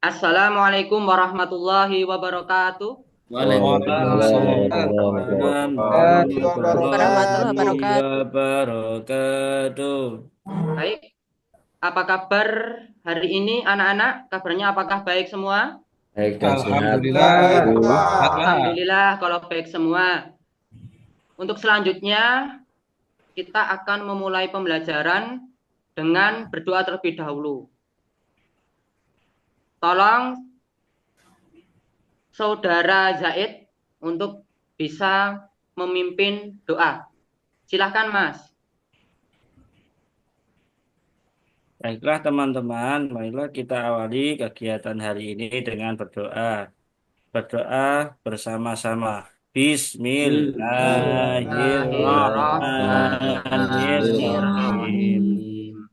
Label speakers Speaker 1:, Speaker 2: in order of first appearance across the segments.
Speaker 1: Assalamualaikum warahmatullahi wabarakatuh.
Speaker 2: Waalaikumsalam
Speaker 3: Warahmatullahi
Speaker 2: warahmatullahi
Speaker 3: wabarakatuh.
Speaker 2: wabarakatuh.
Speaker 1: Baik, apa kabar hari ini anak-anak? Kabarnya apakah baik semua?
Speaker 2: Baik dan sehat.
Speaker 4: Alhamdulillah, Pak.
Speaker 1: Alhamdulillah kalau baik semua. Untuk selanjutnya kita akan memulai pembelajaran dengan berdoa terlebih dahulu. Tolong Saudara Zaid untuk bisa memimpin doa. Silahkan Mas.
Speaker 2: Baiklah teman-teman, marilah kita awali kegiatan hari ini dengan berdoa. Berdoa bersama-sama. Bismillahirrahmanirrahim.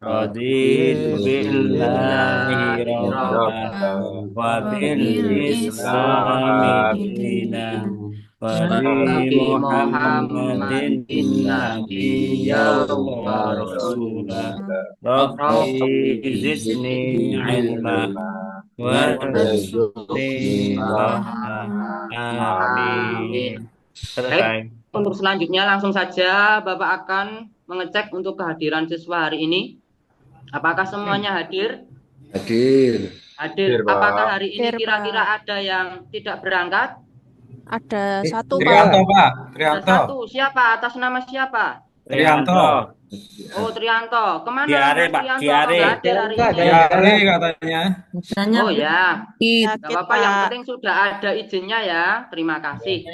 Speaker 2: Raditu billahi rabban wa bil islami dinan wa bi Muhammadin nabiyyan wa rasulah. Rabbi zidni ilma warzuqni fahma. Amin. Selesai.
Speaker 1: Untuk selanjutnya langsung saja Bapak akan mengecek untuk kehadiran siswa hari ini. Apakah semuanya hadir?
Speaker 4: Hadir.
Speaker 1: Hadir.
Speaker 4: Pak.
Speaker 1: Apakah hari ini
Speaker 3: Hadir,
Speaker 1: kira-kira
Speaker 3: Pak.
Speaker 1: ada yang tidak berangkat?
Speaker 3: Ada satu,
Speaker 4: Trianto,
Speaker 3: Pak.
Speaker 4: Pak.
Speaker 1: Ada
Speaker 4: Trianto.
Speaker 1: satu. Siapa? Atas nama siapa?
Speaker 4: Trianto.
Speaker 1: Oh, Trianto. Kemana
Speaker 2: Diare,
Speaker 1: Mas
Speaker 2: Pak,
Speaker 1: Trianto?
Speaker 2: diare.
Speaker 1: Nggak hadir hari ini.
Speaker 4: Diare katanya.
Speaker 1: Oh ya. Nggak
Speaker 3: Sakit,
Speaker 1: apa-apa. Yang
Speaker 3: Pak.
Speaker 1: penting sudah ada izinnya ya. Terima kasih.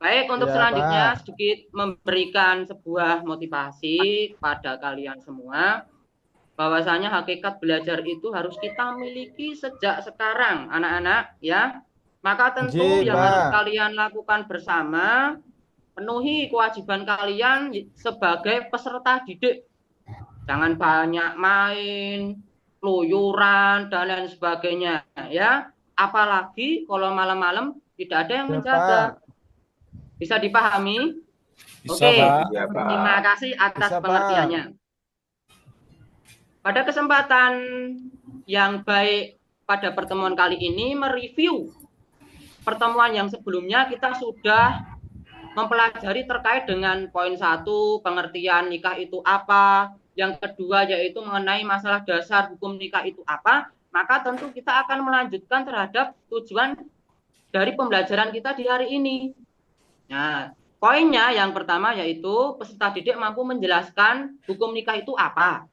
Speaker 1: Baik, untuk
Speaker 5: Ya,
Speaker 1: selanjutnya
Speaker 5: Pak.
Speaker 1: sedikit memberikan sebuah motivasi kepada kalian semua. Bahwasanya hakikat belajar itu harus kita miliki sejak sekarang, anak-anak, ya. Maka tentu
Speaker 5: Ji,
Speaker 1: yang
Speaker 5: Pak.
Speaker 1: harus kalian lakukan bersama, penuhi kewajiban kalian sebagai peserta didik. Jangan banyak main, keluyuran, dan lain sebagainya, ya. Apalagi kalau malam-malam tidak ada yang
Speaker 5: Ya,
Speaker 1: menjaga.
Speaker 5: Pak.
Speaker 1: Bisa dipahami?
Speaker 4: Bisa,
Speaker 1: Oke.
Speaker 4: Pak.
Speaker 5: Ya, Pak.
Speaker 1: Terima kasih atas
Speaker 5: Bisa, Pak.
Speaker 1: pengertiannya. Pada kesempatan yang baik pada pertemuan kali ini mereview pertemuan yang sebelumnya kita sudah mempelajari terkait dengan poin 1 pengertian nikah itu apa, yang kedua yaitu mengenai masalah dasar hukum nikah itu apa, maka tentu kita akan melanjutkan terhadap tujuan dari pembelajaran kita di hari ini. Nah, poinnya yang pertama yaitu peserta didik mampu menjelaskan hukum nikah itu apa.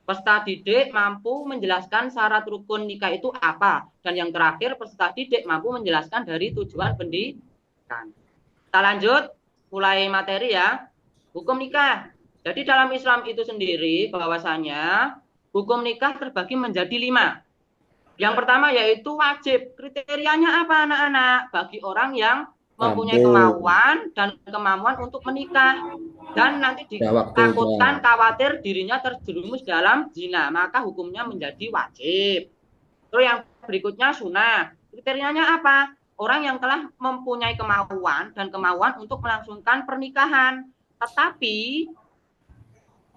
Speaker 1: Peserta didik mampu menjelaskan syarat rukun nikah itu apa. Dan yang terakhir, peserta didik mampu menjelaskan dari tujuan pendidikan. Kita lanjut, mulai materi ya. Hukum nikah. Jadi dalam Islam itu sendiri, bahwasanya hukum nikah terbagi menjadi 5. Yang pertama yaitu wajib. Kriterianya apa anak-anak? Bagi orang yang mempunyai kemauan dan kemampuan untuk menikah. Dan nanti ditakutkan khawatir dirinya terjerumus dalam zina, maka hukumnya menjadi wajib. Terus yang berikutnya sunnah. Kriterianya apa? Orang yang telah mempunyai kemauan dan kemauan untuk melangsungkan pernikahan, tetapi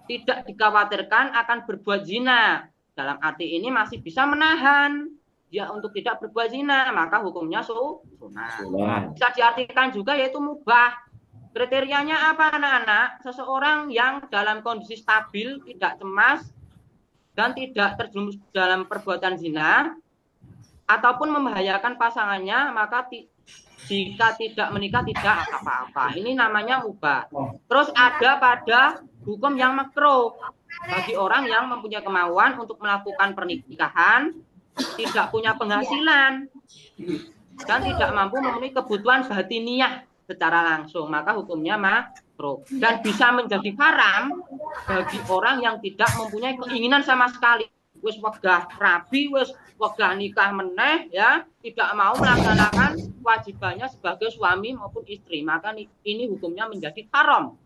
Speaker 1: tidak dikhawatirkan akan berbuat zina. Dalam arti ini masih bisa menahan dia untuk tidak berbuat zina, maka hukumnya sunnah. Bisa diartikan juga yaitu mubah. Kriterianya apa anak-anak? Seseorang yang dalam kondisi stabil, tidak cemas, dan tidak terjerumus dalam perbuatan zina, ataupun membahayakan pasangannya, maka jika tidak menikah tidak apa-apa. Ini namanya mubah. Terus ada pada hukum yang makruh. Bagi orang yang mempunyai kemauan untuk melakukan pernikahan, tidak punya penghasilan, dan tidak mampu memenuhi kebutuhan batiniah secara langsung, maka hukumnya makruh dan bisa menjadi haram bagi orang yang tidak mempunyai keinginan sama sekali. Wis wegah rabi, wis wegah nikah meneh, ya, tidak mau melaksanakan kewajibannya sebagai suami maupun istri, maka ini hukumnya menjadi haram,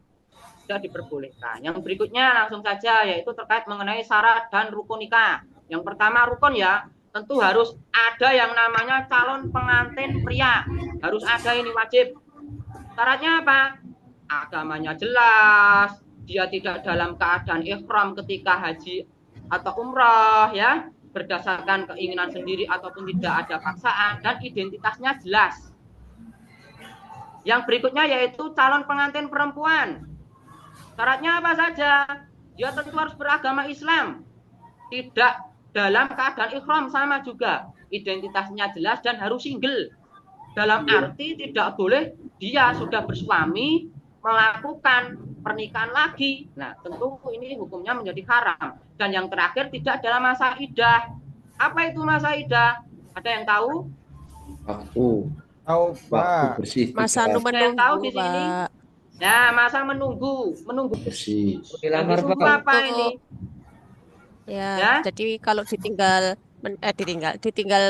Speaker 1: tidak diperbolehkan. Yang berikutnya langsung saja yaitu terkait mengenai syarat dan rukun nikah. Yang pertama rukun ya. tentu harus ada yang namanya calon pengantin pria. Harus ada, ini wajib. Syaratnya apa? Agamanya jelas, dia tidak dalam keadaan ihram ketika haji atau umrah, ya, berdasarkan keinginan sendiri ataupun tidak ada paksaan, dan identitasnya jelas. Yang berikutnya yaitu calon pengantin perempuan. Syaratnya apa saja? Dia tentu harus beragama Islam, tidak dalam keadaan ihram, sama juga. Identitasnya jelas dan harus single. Dalam arti tidak boleh dia sudah bersuami melakukan pernikahan lagi. Nah, tentu ini hukumnya menjadi haram. Dan yang terakhir, tidak dalam masa iddah. Apa itu masa iddah? Ada yang tahu?
Speaker 5: Waktu bersih.
Speaker 3: Masa
Speaker 1: Ada yang tahu di
Speaker 3: menunggu,
Speaker 1: sini?
Speaker 3: Pak.
Speaker 1: Ya, masa menunggu
Speaker 5: Bersih.
Speaker 1: Yang ditunggu apa ini?
Speaker 3: Ya,
Speaker 1: Ya.
Speaker 3: jadi kalau ditinggal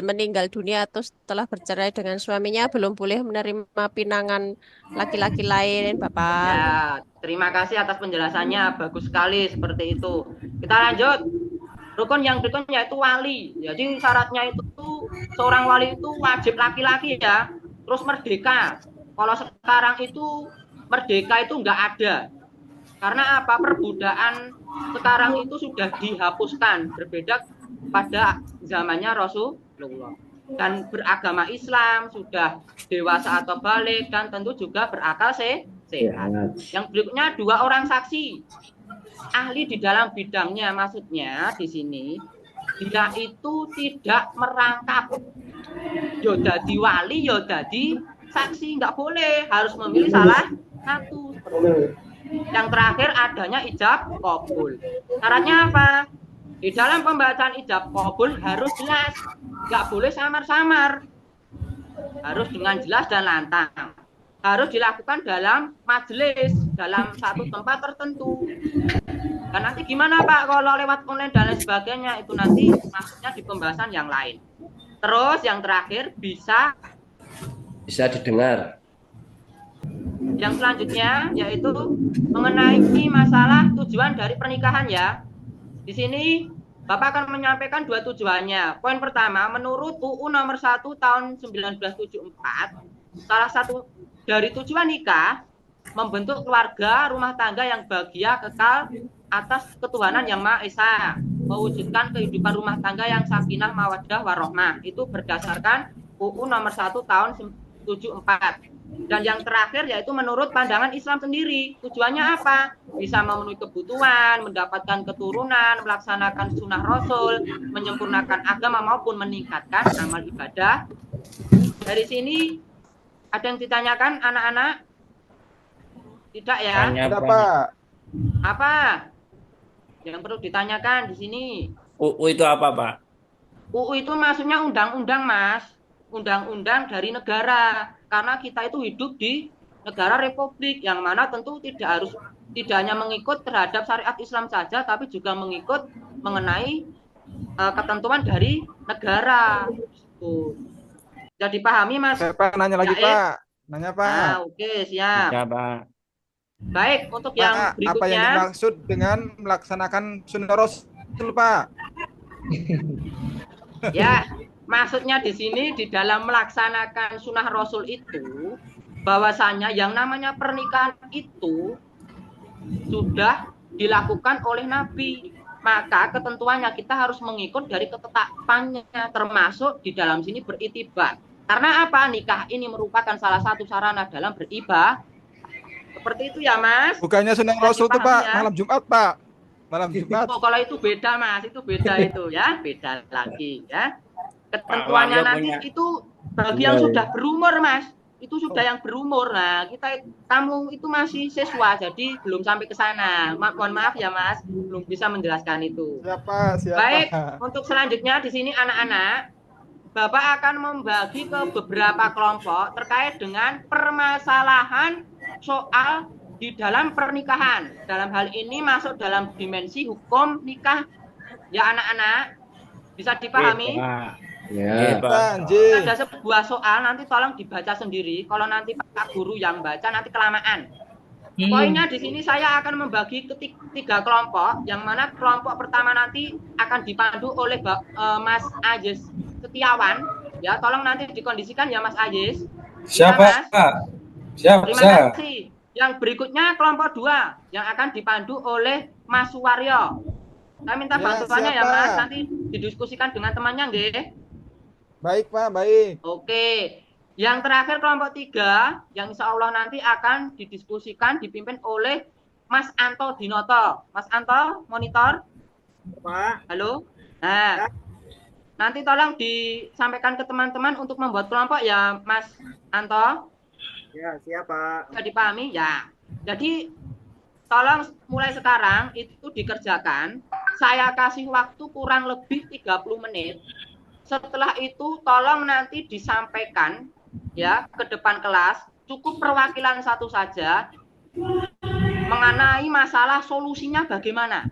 Speaker 3: meninggal dunia atau setelah bercerai dengan suaminya belum boleh menerima pinangan laki-laki lain, Bapak.
Speaker 1: Ya, terima kasih atas penjelasannya. Bagus sekali seperti itu. Kita lanjut. Rukun yang berikutnya yaitu wali. Jadi syaratnya itu seorang wali itu wajib laki-laki, ya. Terus merdeka. Kalau sekarang itu merdeka itu nggak ada. Karena apa? Perbudakan sekarang itu sudah dihapuskan. Berbeda pada zamannya Rasulullah. Dan beragama Islam, sudah dewasa atau balik, dan tentu juga berakal sehat. Yang berikutnya 2 orang saksi. Ahli di dalam bidangnya, maksudnya di sini dia itu tidak merangkap. Yo dadi wali, yo dadi saksi, nggak boleh, harus memilih salah satu. Yang terakhir adanya ijab qabul. Syaratnya apa? Di dalam pembacaan ijab qabul harus jelas, nggak boleh samar-samar, harus dengan jelas dan lantang. Harus dilakukan dalam majelis, dalam satu tempat tertentu. Dan nanti gimana Pak kalau lewat online dan lain sebagainya, itu nanti maksudnya di pembahasan yang lain. Terus yang terakhir bisa
Speaker 5: didengar.
Speaker 1: Yang selanjutnya yaitu mengenai masalah tujuan dari pernikahan, ya. Di sini Bapak akan menyampaikan 2 tujuannya. Poin pertama, menurut UU nomor 1 tahun 1974, salah satu dari tujuan nikah membentuk keluarga rumah tangga yang bahagia kekal atas ketuhanan yang Maha Esa, mewujudkan kehidupan rumah tangga yang sakinah mawaddah warahmah. Itu berdasarkan UU nomor 1 tahun 74. Dan yang terakhir yaitu menurut pandangan Islam sendiri. Tujuannya apa? Bisa memenuhi kebutuhan, mendapatkan keturunan, melaksanakan sunnah Rasul, menyempurnakan agama maupun meningkatkan amal ibadah. Dari sini ada yang ditanyakan anak-anak? Tidak, ya?
Speaker 2: Tidak, Pak.
Speaker 1: Apa yang perlu ditanyakan di sini?
Speaker 2: UU itu apa, Pak?
Speaker 1: UU itu maksudnya undang-undang, Mas. Undang-undang dari negara. Karena kita itu hidup di negara republik, yang mana tentu tidak hanya mengikut terhadap syariat Islam saja, tapi juga mengikut mengenai ketentuan dari negara. Sudah dipahami, Mas?
Speaker 6: Pak, nanya lagi, Pak. Nanya, Pak.
Speaker 1: Oke, siap.
Speaker 2: Ya, Pak.
Speaker 1: Baik, untuk
Speaker 6: Pak,
Speaker 1: yang berikutnya.
Speaker 6: apa yang dimaksud dengan melaksanakan sunnah Rasul, Pak?
Speaker 1: Ya, maksudnya di sini di dalam melaksanakan sunnah Rasul itu, bahwasanya yang namanya pernikahan itu sudah dilakukan oleh Nabi. Maka ketentuannya kita harus mengikut dari ketetapannya, termasuk di dalam sini beritibar. Karena apa? Nikah ini merupakan salah satu sarana dalam beribadah. Seperti itu, ya, Mas.
Speaker 6: Bukannya sunnah Rasul itu, Pak, malam Jumat, Pak. Malam Jumat.
Speaker 1: Oh, kalau itu beda, Mas. Itu beda itu, ya. Beda lagi, ya. Ketentuannya nanti itu bagi yang sudah berumur, Mas. Itu sudah yang berumur. Nah, kamu itu masih siswa, jadi belum sampai ke sana. Mohon maaf ya, Mas, belum bisa menjelaskan itu.
Speaker 6: Siapa?
Speaker 1: Baik, untuk selanjutnya di sini anak-anak, Bapak akan membagi ke beberapa kelompok terkait dengan permasalahan soal di dalam pernikahan. Dalam hal ini masuk dalam dimensi hukum nikah. Ya, anak-anak, bisa dipahami?
Speaker 5: Ya,
Speaker 1: ada sebuah soal, nanti tolong dibaca sendiri. Kalau nanti Pak Guru yang baca nanti kelamaan. Poinnya di sini saya akan membagi ke tiga kelompok, yang mana kelompok pertama nanti akan dipandu oleh Mas Ajis Setiawan. Ya, tolong nanti dikondisikan ya Mas Ajis.
Speaker 4: Siap,
Speaker 1: Iya, Mas.
Speaker 4: Pak. Siap,
Speaker 1: Terima
Speaker 4: siap.
Speaker 1: kasih. Yang berikutnya kelompok 2 yang akan dipandu oleh Mas Suwaryo. Saya minta bantuannya ya, Mas. Nanti didiskusikan dengan temannya, nggih.
Speaker 6: Baik, Pak, baik.
Speaker 1: Oke. Yang terakhir kelompok 3 yang insya Allah nanti akan didiskusikan dipimpin oleh Mas Anto Dinoto. Mas Anto, monitor.
Speaker 7: Pak.
Speaker 1: Halo. Nah, nanti tolong disampaikan ke teman-teman untuk membuat kelompok ya, Mas Anto.
Speaker 7: Ya, siap, Pak.
Speaker 1: Bisa dipahami? Ya. Jadi tolong mulai sekarang itu dikerjakan. Saya kasih waktu kurang lebih 30 menit. Setelah itu tolong nanti disampaikan ya ke depan kelas, cukup perwakilan satu saja mengenai masalah solusinya bagaimana.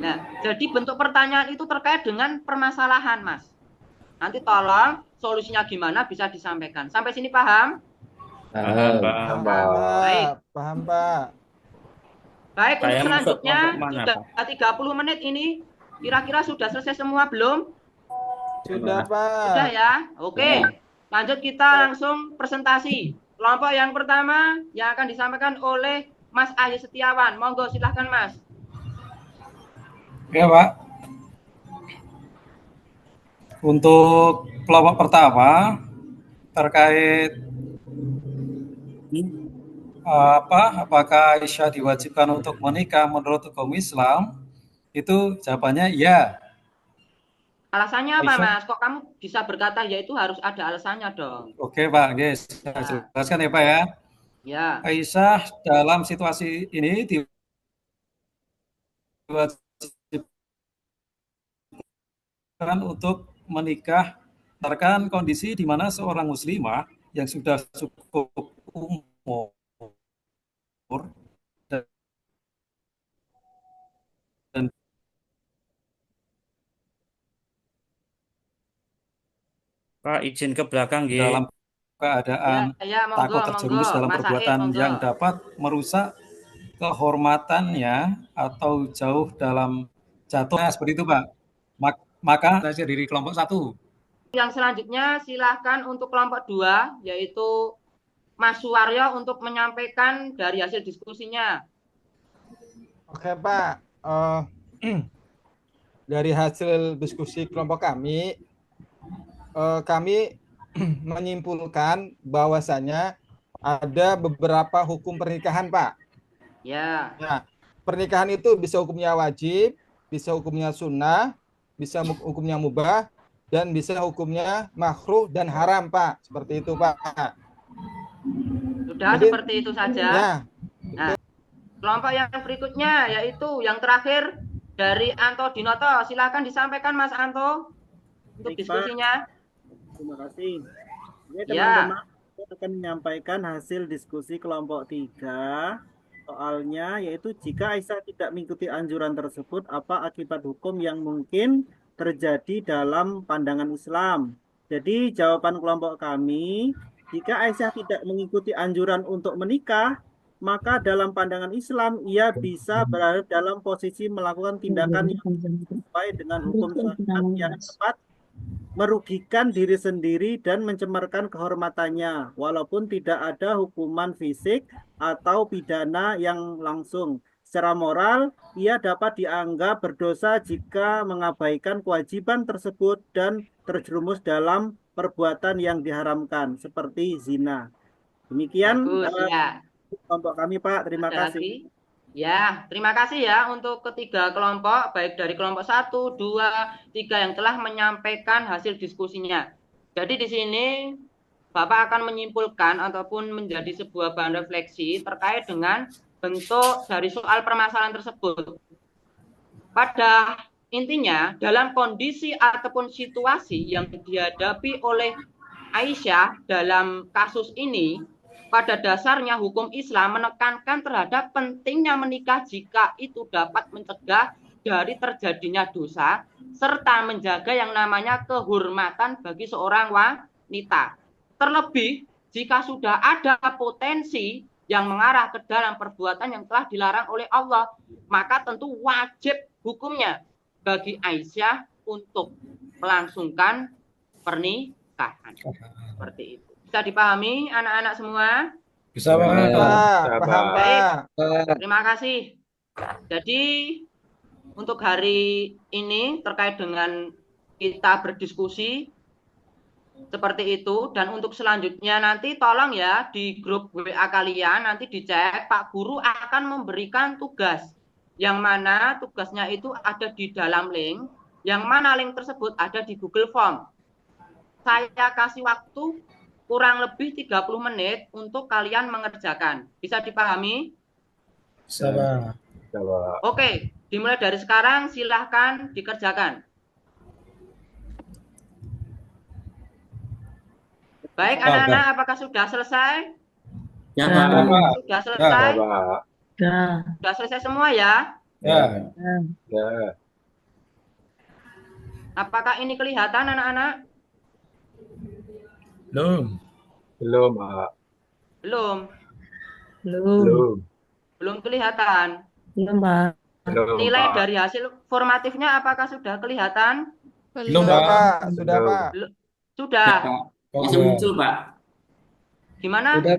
Speaker 1: Nah, jadi bentuk pertanyaan itu terkait dengan permasalahan, Mas. Nanti tolong solusinya gimana bisa disampaikan. Sampai sini paham?
Speaker 5: Paham,
Speaker 2: Paham,
Speaker 5: Pak.
Speaker 1: Baik.
Speaker 6: Paham, Pak.
Speaker 1: Baik,
Speaker 2: Saya
Speaker 1: untuk selanjutnya
Speaker 2: masuk kelompok mana,
Speaker 1: sudah 30 menit ini kira-kira sudah selesai semua belum?
Speaker 6: Sudah, Pak.
Speaker 1: Sudah ya? Oke. Lanjut kita langsung presentasi. Kelompok yang pertama yang akan disampaikan oleh Mas Ayu Setiawan. Monggo silahkan, Mas.
Speaker 4: Ya, Pak. Untuk kelompok pertama terkait apakah Aisyah diwajibkan untuk menikah menurut hukum Islam? Itu jawabannya ya.
Speaker 1: Alasannya apa,
Speaker 4: Aisyah.
Speaker 1: Mas? Kok kamu bisa berkata ya itu harus ada alasannya dong?
Speaker 4: Oke, Pak, guys, saya jelaskan ya, Pak ya.
Speaker 1: Ya.
Speaker 4: Aisyah dalam situasi ini diwajibkan untuk menikah berdasarkan kondisi di mana seorang muslimah yang sudah cukup umur dan
Speaker 2: Pak, izin ke belakang, G.
Speaker 4: dalam keadaan
Speaker 1: monggo,
Speaker 4: takut terjerumus dalam
Speaker 1: Mas
Speaker 4: perbuatan
Speaker 1: Said,
Speaker 4: yang dapat merusak kehormatannya atau jauh dalam jatuhnya, seperti itu, Pak. Maka saya diri kelompok 1.
Speaker 1: Yang selanjutnya silahkan untuk kelompok 2 yaitu Mas Suwaryo untuk menyampaikan dari hasil diskusinya.
Speaker 6: Oke, Pak. Dari hasil diskusi kelompok kami menyimpulkan bahwasanya ada beberapa hukum pernikahan, Pak.
Speaker 1: Ya.
Speaker 6: Nah, pernikahan itu bisa hukumnya wajib, bisa hukumnya sunnah, bisa hukumnya mubah, dan bisa hukumnya makruh dan haram, Pak. Seperti itu, Pak.
Speaker 1: Sudah. Jadi, seperti itu saja.
Speaker 6: Ya.
Speaker 1: Nah, kelompok yang berikutnya yaitu yang terakhir dari Anto Dinoto. Silakan disampaikan, Mas Anto, untuk diskusinya.
Speaker 7: Terima kasih. Ini teman-teman akan menyampaikan hasil diskusi kelompok 3. Soalnya yaitu jika Aisyah tidak mengikuti anjuran tersebut, apa akibat hukum yang mungkin terjadi dalam pandangan Islam. Jadi jawaban kelompok kami, jika Aisyah tidak mengikuti anjuran untuk menikah, maka dalam pandangan Islam ia bisa berada dalam posisi melakukan tindakan yang sesuai dengan hukum syariat yang tepat, merugikan diri sendiri dan mencemarkan kehormatannya, walaupun tidak ada hukuman fisik atau pidana yang langsung. Secara moral, ia dapat dianggap berdosa jika mengabaikan kewajiban tersebut dan terjerumus dalam perbuatan yang diharamkan, seperti zina. Demikian kelompok kami, Pak. Terima kasih.
Speaker 1: Ya, terima kasih ya untuk ketiga kelompok, baik dari kelompok 1, 2, 3 yang telah menyampaikan hasil diskusinya. Jadi di sini Bapak akan menyimpulkan ataupun menjadi sebuah bahan refleksi terkait dengan bentuk dari soal permasalahan tersebut. Pada intinya, dalam kondisi ataupun situasi yang dihadapi oleh Aisyah dalam kasus ini, pada dasarnya hukum Islam menekankan terhadap pentingnya menikah jika itu dapat mencegah dari terjadinya dosa serta menjaga yang namanya kehormatan bagi seorang wanita. Terlebih jika sudah ada potensi yang mengarah ke dalam perbuatan yang telah dilarang oleh Allah, maka tentu wajib hukumnya bagi Aisyah untuk melangsungkan pernikahan. Seperti itu. Bisa dipahami anak-anak semua?
Speaker 4: Bisa, Pak.
Speaker 6: Paham, Pak.
Speaker 1: Terima kasih. Jadi untuk hari ini terkait dengan kita berdiskusi seperti itu, dan untuk selanjutnya nanti tolong ya di grup WA kalian nanti dicek, Pak Guru akan memberikan tugas yang mana tugasnya itu ada di dalam link, yang mana link tersebut ada di Google Form. Saya kasih waktu kurang lebih 30 menit untuk kalian mengerjakan. Bisa dipahami?
Speaker 4: Bisa, Pak.
Speaker 1: Oke, dimulai dari sekarang silahkan dikerjakan. Baik anak-anak, apakah sudah selesai?
Speaker 2: Ya, Pak.
Speaker 1: Sudah selesai?
Speaker 8: Ya.
Speaker 1: Sudah selesai semua ya?
Speaker 4: Ya.
Speaker 1: Apakah ini kelihatan anak-anak?
Speaker 4: Belum.
Speaker 1: Belum.
Speaker 8: Belum.
Speaker 1: Belum kelihatan.
Speaker 8: Belum, Pak.
Speaker 1: Nilai dari hasil formatifnya apakah sudah kelihatan?
Speaker 4: Belum,
Speaker 6: Sudah,
Speaker 4: Pak.
Speaker 6: Pak. Sudah, Pak.
Speaker 1: Sudah.
Speaker 2: Masih muncul, Pak.
Speaker 1: Gimana?
Speaker 5: Sudah.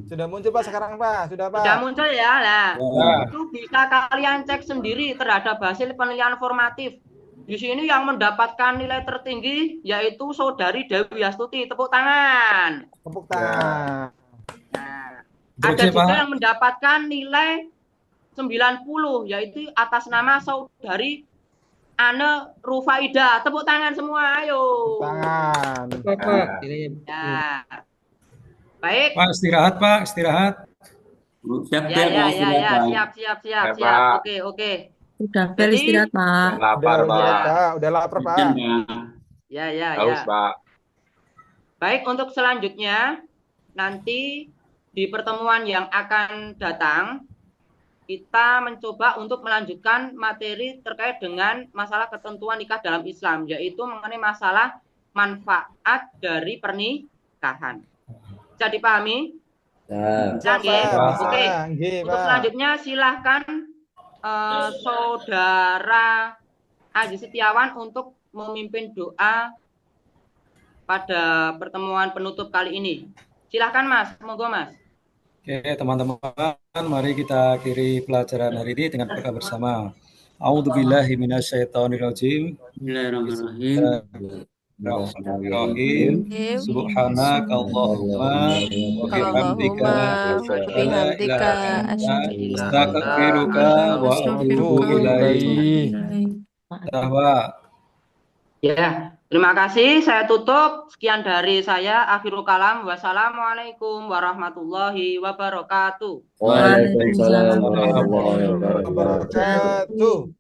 Speaker 6: Sudah muncul, Pak, sekarang, Pak. Sudah, Pak.
Speaker 1: Sudah muncul ya. Nah,
Speaker 4: Ya.
Speaker 1: itu bisa kalian cek sendiri terhadap hasil penilaian formatif. Di sini yang mendapatkan nilai tertinggi yaitu Saudari Dewi Astuti. Tepuk tangan.
Speaker 6: Tepuk tangan.
Speaker 1: Nah,
Speaker 4: Oke,
Speaker 1: ada juga
Speaker 4: Pak.
Speaker 1: yang mendapatkan nilai 90 yaitu atas nama Saudari Ane Rufaida. Tepuk tangan semua, ayo.
Speaker 6: Tangan.
Speaker 1: Ya. Baik.
Speaker 4: Pak, istirahat, Pak. Istirahat.
Speaker 2: Siap,
Speaker 1: Ya,
Speaker 2: Pak.
Speaker 1: siap. Oke.
Speaker 8: Udah bel
Speaker 1: Jadi-
Speaker 8: istirahat, Pak.
Speaker 6: Udah lapar, Pak.
Speaker 1: Ya. Baik, untuk selanjutnya nanti di pertemuan yang akan datang kita mencoba untuk melanjutkan materi terkait dengan masalah ketentuan nikah dalam Islam, yaitu mengenai masalah manfaat dari pernikahan. Bisa dipahami?
Speaker 6: Bisa, Pak.
Speaker 1: Oke.
Speaker 6: Nggih,
Speaker 1: Untuk
Speaker 6: Pak.
Speaker 1: selanjutnya silahkan Saudara Aji Setiawan untuk memimpin doa pada pertemuan penutup kali ini. Silahkan Mas, monggo Mas.
Speaker 4: Oke, teman-teman, mari kita akhiri pelajaran hari ini dengan berdoa bersama. A'udzubillahi minasyaitonirrajim.
Speaker 2: Bismillahirrahmanirrahim.
Speaker 4: Bismillahirrahmanirrahim. Subhanaka Allahumma wa bihamdika asyhadu an la ilaha illa anta astaghfiruka wa atubu ilaik.
Speaker 1: Ya, terima kasih. Saya tutup. Sekian dari saya. Akhirul kalam. Wassalamualaikum warahmatullahi wabarakatuh.
Speaker 5: Waalaikumsalam warahmatullahi
Speaker 6: Wabarakatuh.